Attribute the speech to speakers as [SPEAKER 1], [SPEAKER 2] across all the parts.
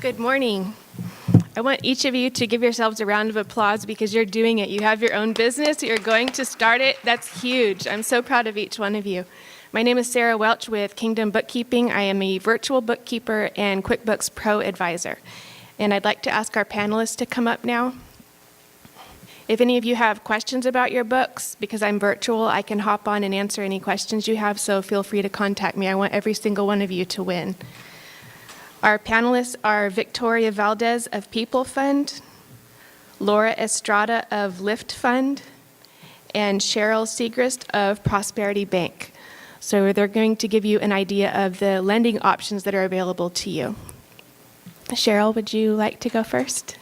[SPEAKER 1] Good morning. I want each of you to give yourselves a round of applause because you're doing it. You have your own business. You're going to start it. That's huge. I'm so proud of each one of you. My name is Sarah Welch with Kingdom Bookkeeping. I am a virtual bookkeeper and QuickBooks Pro advisor. And I'd like to ask our panelists to come up now. If any of you have questions about your books, because I'm virtual, I can hop on and answer any questions you have, so feel free to contact me. I want every single one of you to win. Our panelists are Victoria Valdez of People Fund, Laura Estrada of Lift Fund, and Cheryl Segrist of Prosperity Bank. So they're going to give you an idea of the lending options that are available to you. Cheryl, would you like to go first?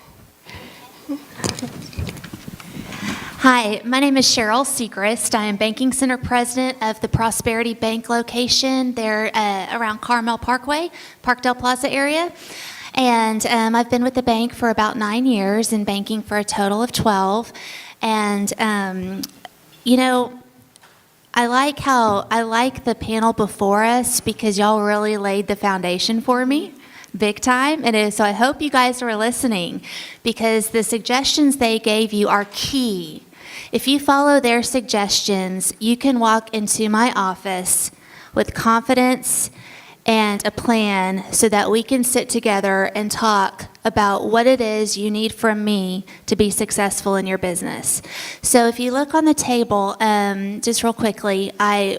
[SPEAKER 2] Hi, my name is Cheryl Segrist. I am Banking Center President of the Prosperity Bank location. They're around Carmel Parkway, Parkdale Plaza area. And I've been with the bank for about 9 years and banking for a total of 12. And, I like the panel before us because y'all really laid the foundation for me. Big time. So I hope you guys are listening because the suggestions they gave you are key. If you follow their suggestions, you can walk into my office with confidence and a plan so that we can sit together and talk about what it is you need from me to be successful in your business. So if you look on the table, just real quickly,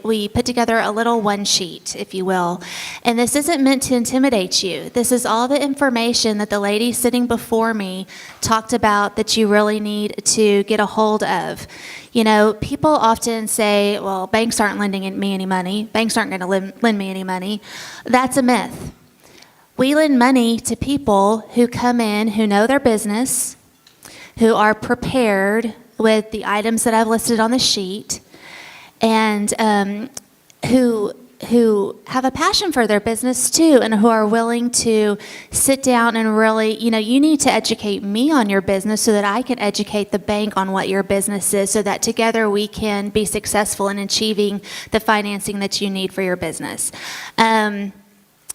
[SPEAKER 2] we put together a little one sheet, if you will. And this isn't meant to intimidate you. This is all the information that the lady sitting before me talked about that you really need to get a hold of. You know, people often say, well, banks aren't lending me any money. Banks aren't going to lend me any money. That's a myth. We lend money to people who come in, who know their business, who are prepared with the items that I've listed on the sheet, and who have a passion for their business too, and who are willing to sit down and really, you need to educate me on your business so that I can educate the bank on what your business is, so that together we can be successful in achieving the financing that you need for your business.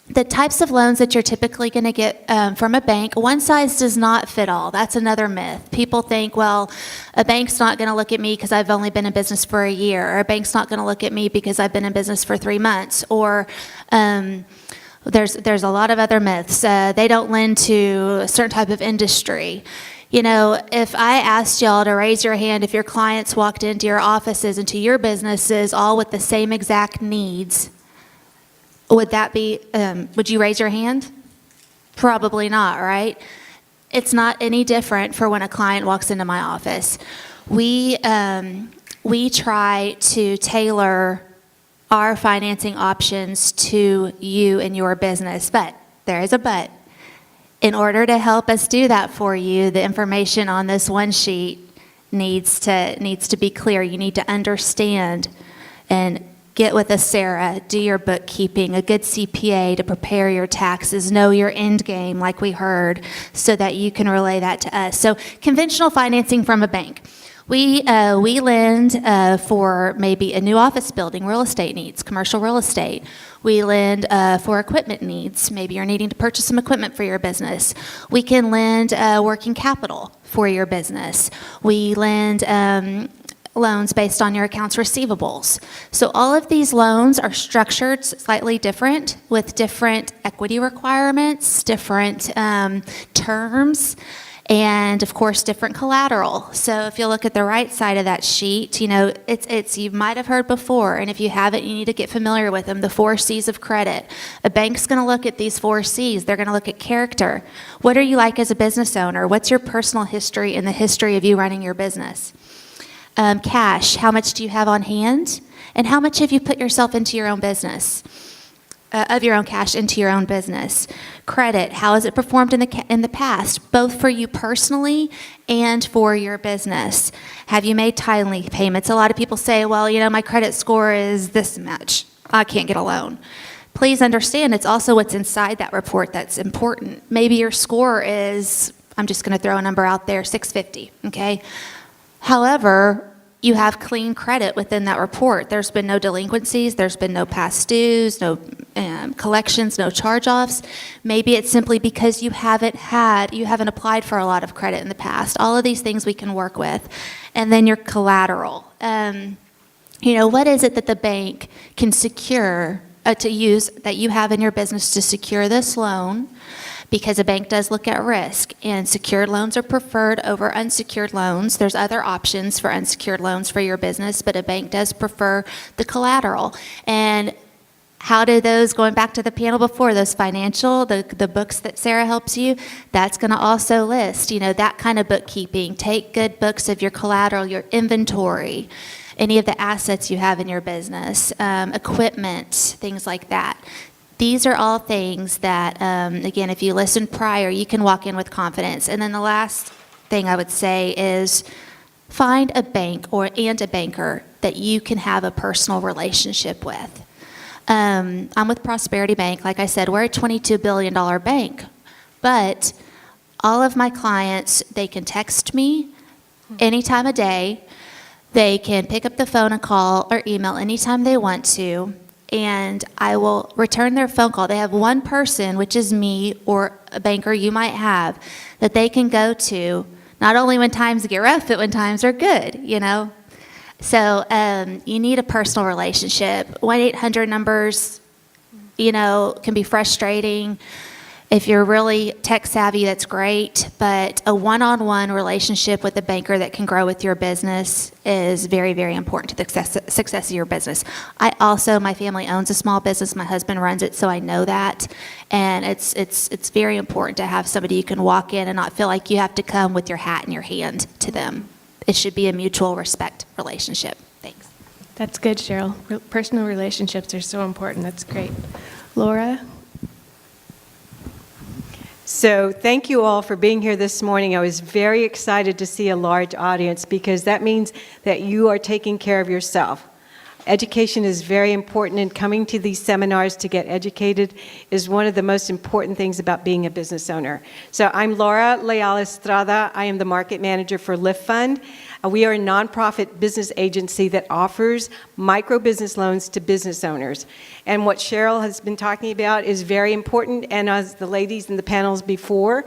[SPEAKER 2] The types of loans that you're typically going to get from a bank, one size does not fit all. That's another myth. People think, well, a bank's not going to look at me because I've only been in business for a year, or a bank's not going to look at me because I've been in business for 3 months, or there's a lot of other myths. They don't lend to a certain type of industry. If I asked y'all to raise your hand if your clients walked into your offices, into your businesses, all with the same exact needs, would you raise your hand? Probably not, right? It's not any different for when a client walks into my office. We try to tailor our financing options to you and your business, but there is a but. In order to help us do that for you, the information on this one sheet needs to be clear. You need to understand and get with a Sarah, do your bookkeeping, a good CPA to prepare your taxes, know your end game like we heard, so that you can relay that to us. So conventional financing from a bank. We lend for maybe a new office building, real estate needs, commercial real estate. We lend for equipment needs. Maybe you're needing to purchase some equipment for your business. We can lend working capital for your business. We lend loans based on your accounts receivables. So all of these loans are structured slightly different with different equity requirements, different terms, and of course different collateral. So if you look at the right side of that sheet, it's you might have heard before, and if you haven't, you need to get familiar with them, the 4 C's of credit. A bank's going to look at these 4 C's. They're going to look at character. What are you like as a business owner? What's your personal history and the history of you running your business? Cash, how much do you have on hand? And how much have you put yourself into your own business, of your own cash into your own business? Credit, how has it performed in the past, both for you personally and for your business? Have you made timely payments? A lot of people say, well, my credit score is this much. I can't get a loan. Please understand, it's also what's inside that report that's important. Maybe your score is, I'm just going to throw a number out there, 650, okay? However, you have clean credit within that report. There's been no delinquencies, there's been no past dues, no collections, no charge-offs. Maybe it's simply because you haven't applied for a lot of credit in the past. All of these things we can work with. And then your collateral. What is it that the bank can secure to use that you have in your business to secure this loan? Because a bank does look at risk, and secured loans are preferred over unsecured loans. There's other options for unsecured loans for your business, but a bank does prefer the collateral. And how do those, going back to the panel before, those financial, the books that Sarah helps you, that's going to also list, that kind of bookkeeping. Take good books of your collateral, your inventory, any of the assets you have in your business, equipment, things like that. These are all things that, again, if you listened prior, you can walk in with confidence. And then the last thing I would say is find a bank and a banker that you can have a personal relationship with. I'm with Prosperity Bank. Like I said, we're a $22 billion bank. But all of my clients, they can text me any time of day. They can pick up the phone and call or email anytime they want to. And I will return their phone call. They have one person, which is me or a banker you might have, that they can go to, not only when times get rough, but when times are good, So you need a personal relationship. 1-800 numbers, can be frustrating. If you're really tech savvy, that's great. But a one-on-one relationship with a banker that can grow with your business is very, very important to the success of your business. My family owns a small business. My husband runs it, so I know that. And it's very important to have somebody you can walk in and not feel like you have to come with your hat in your hand to them. It should be a mutual respect relationship. Thanks.
[SPEAKER 1] That's good, Cheryl. Personal relationships are so important. That's great. Laura?
[SPEAKER 3] So thank you all for being here this morning. I was very excited to see a large audience because that means that you are taking care of yourself. Education is very important, and coming to these seminars to get educated is one of the most important things about being a business owner. So I'm Laura Leal Estrada. I am the market manager for Lift Fund. We are a nonprofit business agency that offers micro business loans to business owners. And what Cheryl has been talking about is very important, and as the ladies in the panels before,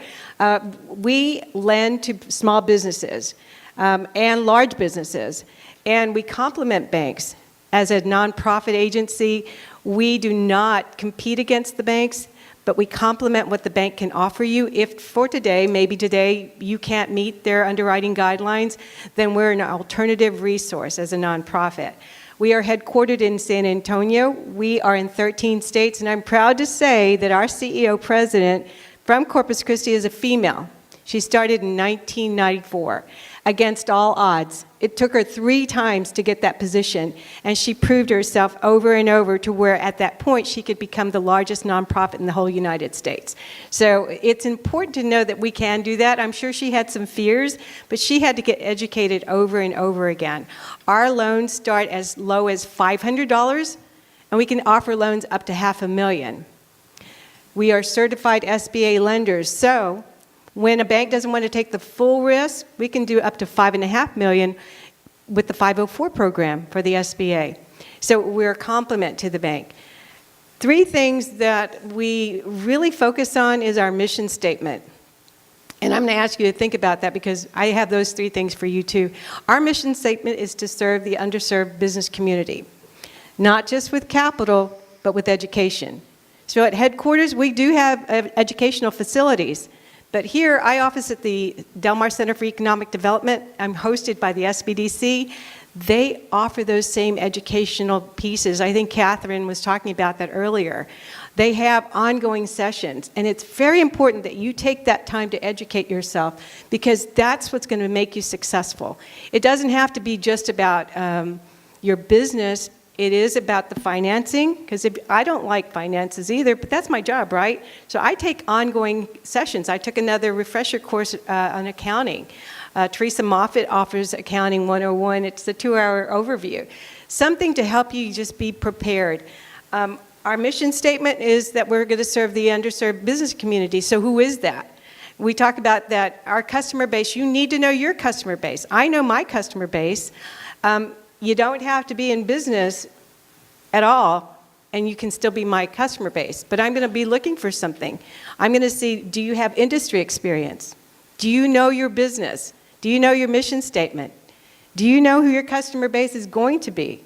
[SPEAKER 3] we lend to small businesses and large businesses, and we complement banks. As a nonprofit agency, we do not compete against the banks, but we complement what the bank can offer you. If for today, maybe today, you can't meet their underwriting guidelines, then we're an alternative resource as a nonprofit. We are headquartered in San Antonio. We are in 13 states, and I'm proud to say that our CEO president from Corpus Christi is a female. She started in 1994. Against all odds. It took her 3 times to get that position, and she proved herself over and over to where at that point she could become the largest nonprofit in the whole United States. So it's important to know that we can do that. I'm sure she had some fears, but she had to get educated over and over again. Our loans start as low as $500, and we can offer loans up to $500,000. We are certified SBA lenders, so when a bank doesn't want to take the full risk, we can do up to $5.5 million with the 504 program for the SBA. So we're a complement to the bank. 3 things that we really focus on is our mission statement. And I'm going to ask you to think about that because I have those 3 things for you too. Our mission statement is to serve the underserved business community, not just with capital, but with education. So at headquarters, we do have educational facilities. But here, I office at the Del Mar Center for Economic Development. I'm hosted by the SBDC. They offer those same educational pieces. I think Catherine was talking about that earlier. They have ongoing sessions, and it's very important that you take that time to educate yourself because that's what's going to make you successful. It doesn't have to be just about your business. It is about the financing, because I don't like finances either, but that's my job, right? So I take ongoing sessions. I took another refresher course on accounting. Teresa Moffitt offers Accounting 101. It's a 2-hour overview. Something to help you just be prepared. Our mission statement is that we're going to serve the underserved business community. So who is that? We talk about that our customer base. You need to know your customer base. I know my customer base. You don't have to be in business at all and you can still be my customer base. But I'm going to be looking for something. I'm going to see, do you have industry experience? Do you know your business? Do you know your mission statement? Do you know who your customer base is going to be?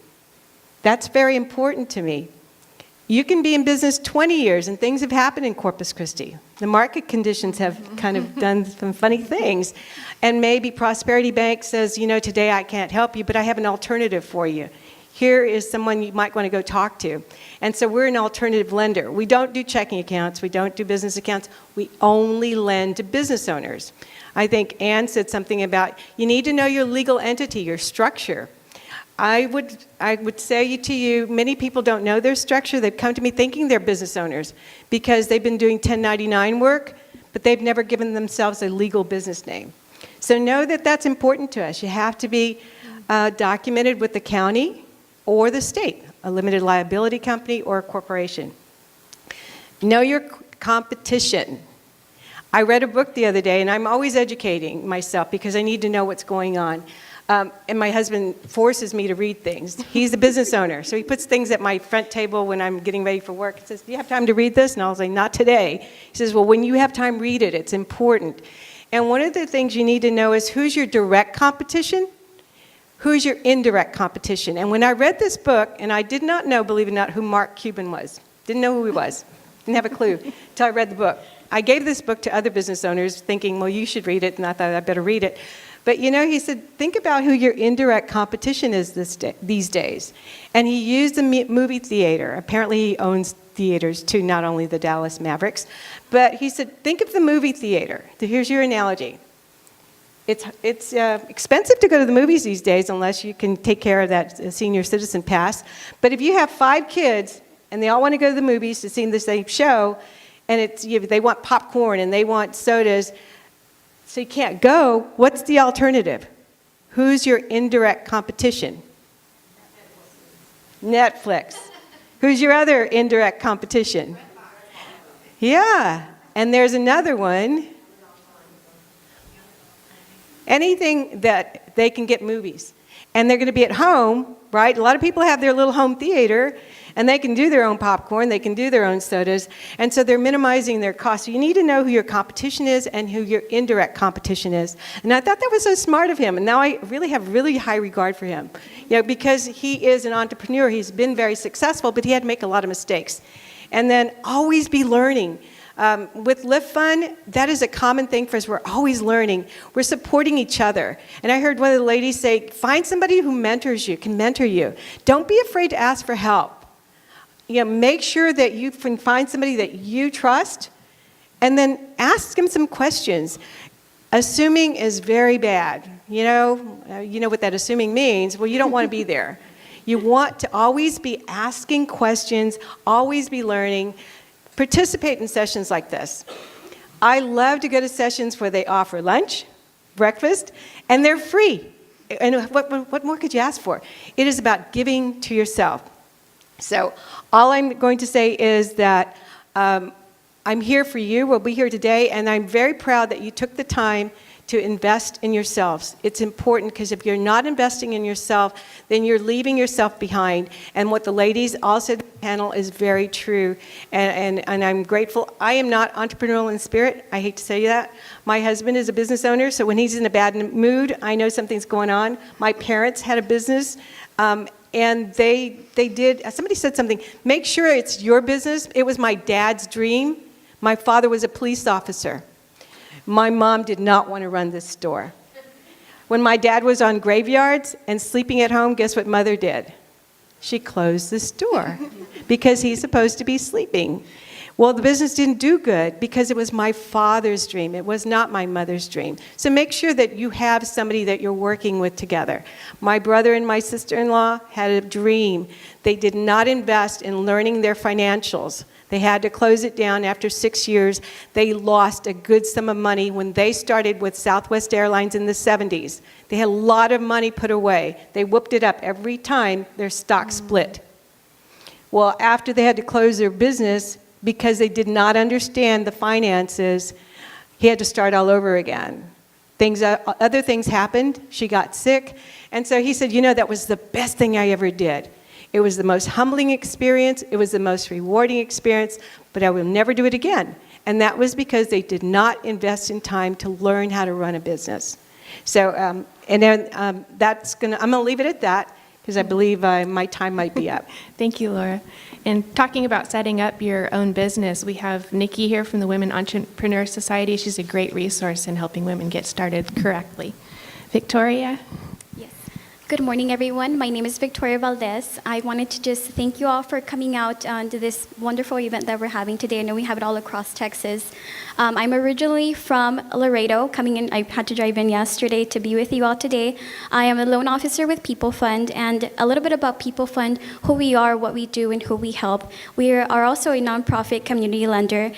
[SPEAKER 3] That's very important to me. You can be in business 20 years and things have happened in Corpus Christi. The market conditions have kind of done some funny things. And maybe Prosperity Bank says, you know, today I can't help you, but I have an alternative for you. Here is someone you might want to go talk to. And so we're an alternative lender. We don't do checking accounts. We don't do business accounts. We only lend to business owners. I think Ann said something about you need to know your legal entity, your structure. I would say to you, many people don't know their structure. They've come to me thinking they're business owners because they've been doing 1099 work, but they've never given themselves a legal business name. So know that that's important to us. You have to be documented with the county or the state, a limited liability company or a corporation. Know your competition. I read a book the other day, and I'm always educating myself because I need to know what's going on. And my husband forces me to read things. He's a business owner, so he puts things at my front table when I'm getting ready for work. He says, do you have time to read this? And I'll say, not today. He says, well, when you have time, read it. It's important. And one of the things you need to know is who's your direct competition, who's your indirect competition. And when I read this book, and I did not know, believe it or not, who Mark Cuban was. Didn't know who he was. Didn't have a clue until I read the book. I gave this book to other business owners thinking, well, you should read it, and I thought I'd better read it. But you know, he said, think about who your indirect competition is these days. And he used the movie theater. Apparently he owns theaters too, not only the Dallas Mavericks. But he said, think of the movie theater. Here's your analogy. It's expensive to go to the movies these days unless you can take care of that senior citizen pass. But if you have 5 kids and they all want to go to the movies to see the same show, and they want popcorn and they want sodas, so you can't go, what's the alternative? Who's your indirect competition? Netflix. Who's your other indirect competition? Yeah, and there's another one. Anything that they can get movies. And they're going to be at home, right? A lot of people have their little home theater, and they can do their own popcorn, they can do their own sodas, and so they're minimizing their costs. So you need to know who your competition is and who your indirect competition is. And I thought that was so smart of him, and now I really have really high regard for him. You know, because he is an entrepreneur, he's been very successful, but he had to make a lot of mistakes. And then always be learning. With Lift Fund, that is a common thing for us. We're always learning. We're supporting each other. And I heard one of the ladies say, find somebody who mentors you, can mentor you. Don't be afraid to ask for help. You know, make sure that you can find somebody that you trust, and then ask them some questions. Assuming is very bad. You know what that assuming means. Well, you don't want to be there. You want to always be asking questions, always be learning. Participate in sessions like this. I love to go to sessions where they offer lunch, breakfast, and they're free. And what more could you ask for? It is about giving to yourself. So all I'm going to say is that I'm here for you. We'll be here today, and I'm very proud that you took the time to invest in yourselves. It's important because if you're not investing in yourself, then you're leaving yourself behind. And what the ladies all said on the panel is very true, and I'm grateful. I am not entrepreneurial in spirit. I hate to say that. My husband is a business owner, so when he's in a bad mood, I know something's going on. My parents had a business, and they did, somebody said something, make sure it's your business. It was my dad's dream. My father was a police officer. My mom did not want to run this store. When my dad was on graveyards and sleeping at home, guess what mother did? She closed the store because he's supposed to be sleeping. Well, the business didn't do good because it was my father's dream. It was not my mother's dream. So make sure that you have somebody that you're working with together. My brother and my sister-in-law had a dream. They did not invest in learning their financials. They had to close it down after 6 years. They lost a good sum of money when they started with Southwest Airlines in the 70s. They had a lot of money put away. They whooped it up every time their stock split. Well, after they had to close their business, because they did not understand the finances, he had to start all over again. Other things happened. She got sick. And so he said, that was the best thing I ever did. It was the most humbling experience. It was the most rewarding experience, but I will never do it again. And that was because they did not invest in time to learn how to run a business. So, I'm gonna leave it at that because I believe my time might be up.
[SPEAKER 1] Thank you, Laura. And talking about setting up your own business, we have Nikki here from the Women Entrepreneur Society. She's a great resource in helping women get started correctly. Victoria?
[SPEAKER 4] Yes. Good morning, everyone. My name is Victoria Valdez. I wanted to just thank you all for coming out to this wonderful event that we're having today. I know we have it all across Texas. I'm originally from Laredo, coming in. I had to drive in yesterday to be with you all today. I am a loan officer with People Fund, and a little bit about People Fund, who we are, what we do, and who we help. We are also a nonprofit community lender.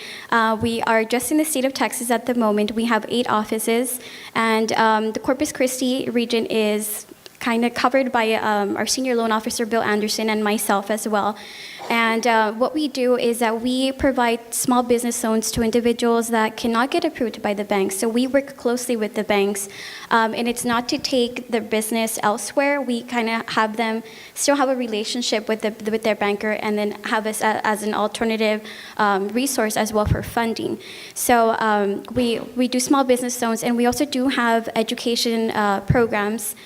[SPEAKER 4] We are just in the state of Texas at the moment. We have 8 offices, and the Corpus Christi region is kind of covered by our senior loan officer, Bill Anderson, and myself as well. And what we do is that we provide small business loans to individuals that cannot get approved by the banks. So we work closely with the banks. And it's not to take their business elsewhere. We kind of have them still have a relationship with their banker, and then have us as an alternative resource as well for funding. So we do small business loans, and we also do have education programs.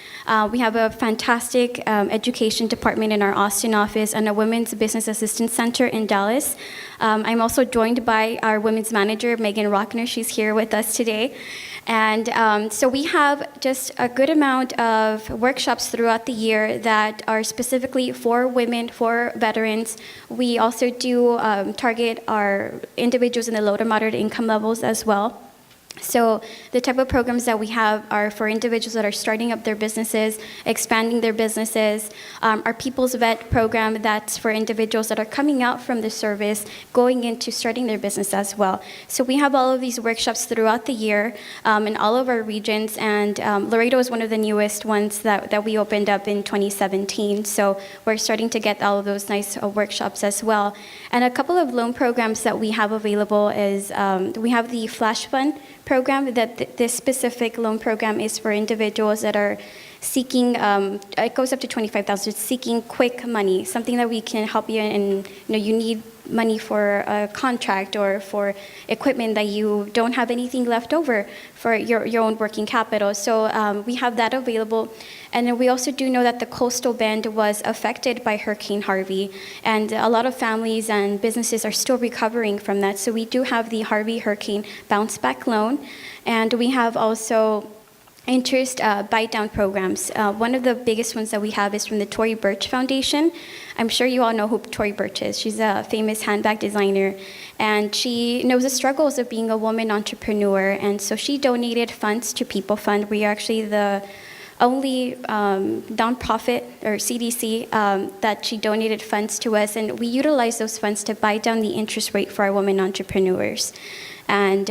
[SPEAKER 4] We have a fantastic education department in our Austin office and a women's business assistance center in Dallas. I'm also joined by our women's manager, Megan Rockner. She's here with us today. And so we have just a good amount of workshops throughout the year that are specifically for women, for veterans. We also do target our individuals in the low to moderate income levels as well. So the type of programs that we have are for individuals that are starting up their businesses, expanding their businesses. Our People's Vet program, that's for individuals that are coming out from the service, going into starting their business as well. So we have all of these workshops throughout the year in all of our regions, and Laredo is one of the newest ones that we opened up in 2017. So we're starting to get all of those nice workshops as well. And a couple of loan programs that we have available is we have the Flash Fund program. That this specific loan program is for individuals that are seeking, it goes up to $25,000, seeking quick money, something that we can help you in. You need money for a contract or for equipment that you don't have anything left over for your own working capital. So we have that available. And then we also do know that the coastal bend was affected by Hurricane Harvey, and a lot of families and businesses are still recovering from that. So we do have the Harvey Hurricane Bounce Back Loan, and we have also interest bite-down programs. One of the biggest ones that we have is from the Tory Burch Foundation. I'm sure you all know who Tory Burch is. She's a famous handbag designer, and she knows the struggles of being a woman entrepreneur, and so she donated funds to People Fund. We are actually the only nonprofit or CDC that she donated funds to us, and we utilize those funds to buy down the interest rate for our women entrepreneurs. And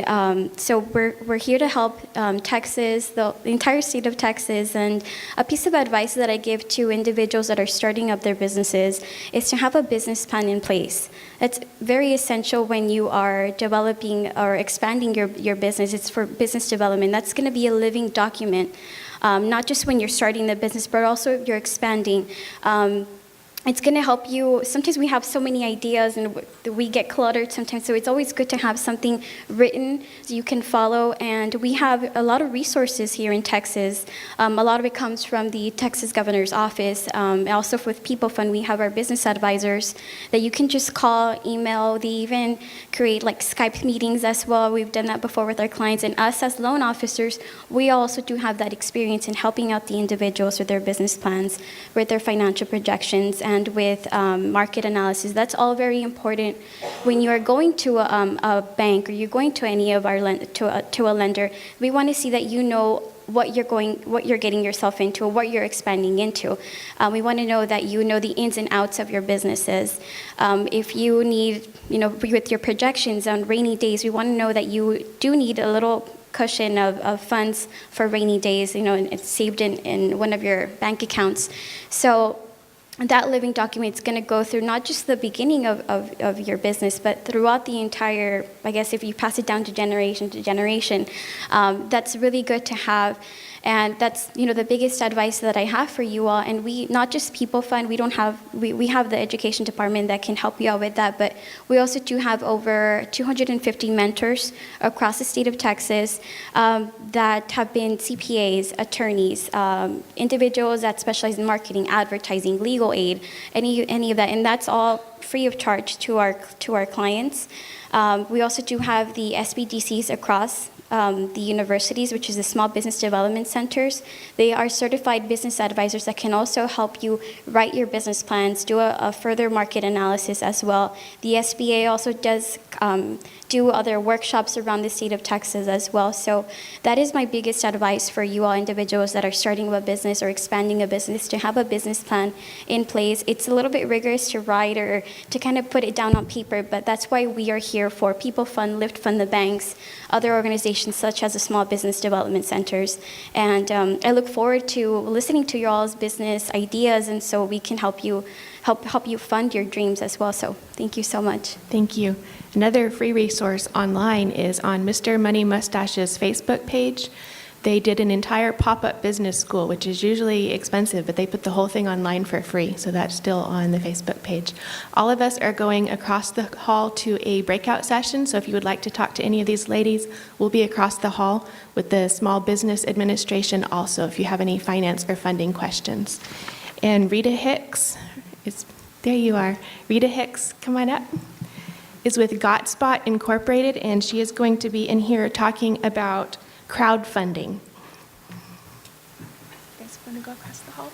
[SPEAKER 4] so we're here to help Texas, the entire state of Texas. And a piece of advice that I give to individuals that are starting up their businesses is to have a business plan in place. It's very essential when you are developing or expanding your business. It's for business development. That's going to be a living document, not just when you're starting the business, but also if you're expanding. It's going to help you. Sometimes we have so many ideas and we get cluttered sometimes, so it's always good to have something written so you can follow. And we have a lot of resources here in Texas. A lot of it comes from the Texas Governor's Office. Also with People Fund, we have our business advisors that you can just call, email. They even create like Skype meetings as well. We've done that before with our clients. And us as loan officers, we also do have that experience in helping out the individuals with their business plans, with their financial projections, and with market analysis. That's all very important when you are going to a bank or you're going to any of our to a lender. We want to see that you know what you're getting yourself into, or what you're expanding into. We want to know that you know the ins and outs of your businesses. If you need, with your projections on rainy days, we want to know that you do need a little cushion of funds for rainy days, and it's saved in one of your bank accounts. So that living document is going to go through not just the beginning of your business, but throughout the entire, I guess if you pass it down to generation, that's really good to have. And that's, the biggest advice that I have for you all. And we, not just People Fund, we have the education department that can help you out with that, but we also do have over 250 mentors across the state of Texas that have been CPAs, attorneys, individuals that specialize in marketing, advertising, legal aid, any of that, and that's all free of charge to our clients. We also do have the SBDCs across the universities, which is the Small Business Development Centers. They are certified business advisors that can also help you write your business plans, do a further market analysis as well. The SBA also does do other workshops around the state of Texas as well. So that is my biggest advice for you all individuals that are starting a business or expanding a business, to have a business plan in place. It's a little bit rigorous to write or to kind of put it down on paper, but that's why we are here for People Fund, Lift Fund, the banks, other organizations such as the Small Business Development Centers. And I look forward to listening to your all's business ideas, and so we can help you fund your dreams as well. So thank you so much.
[SPEAKER 1] Thank you. Another free resource online is on Mr. Money Mustache's Facebook page. They did an entire pop-up business school, which is usually expensive, but they put the whole thing online for free, so that's still on the Facebook page. All of us are going across the hall to a breakout session, so if you would like to talk to any of these ladies, we'll be across the hall with the Small Business Administration also, if you have any finance or funding questions. And Rita Hicks, there you are. Rita Hicks, come on up, is with Gotspot Incorporated, and she is going to be in here talking about crowdfunding. You guys want to go across the hall?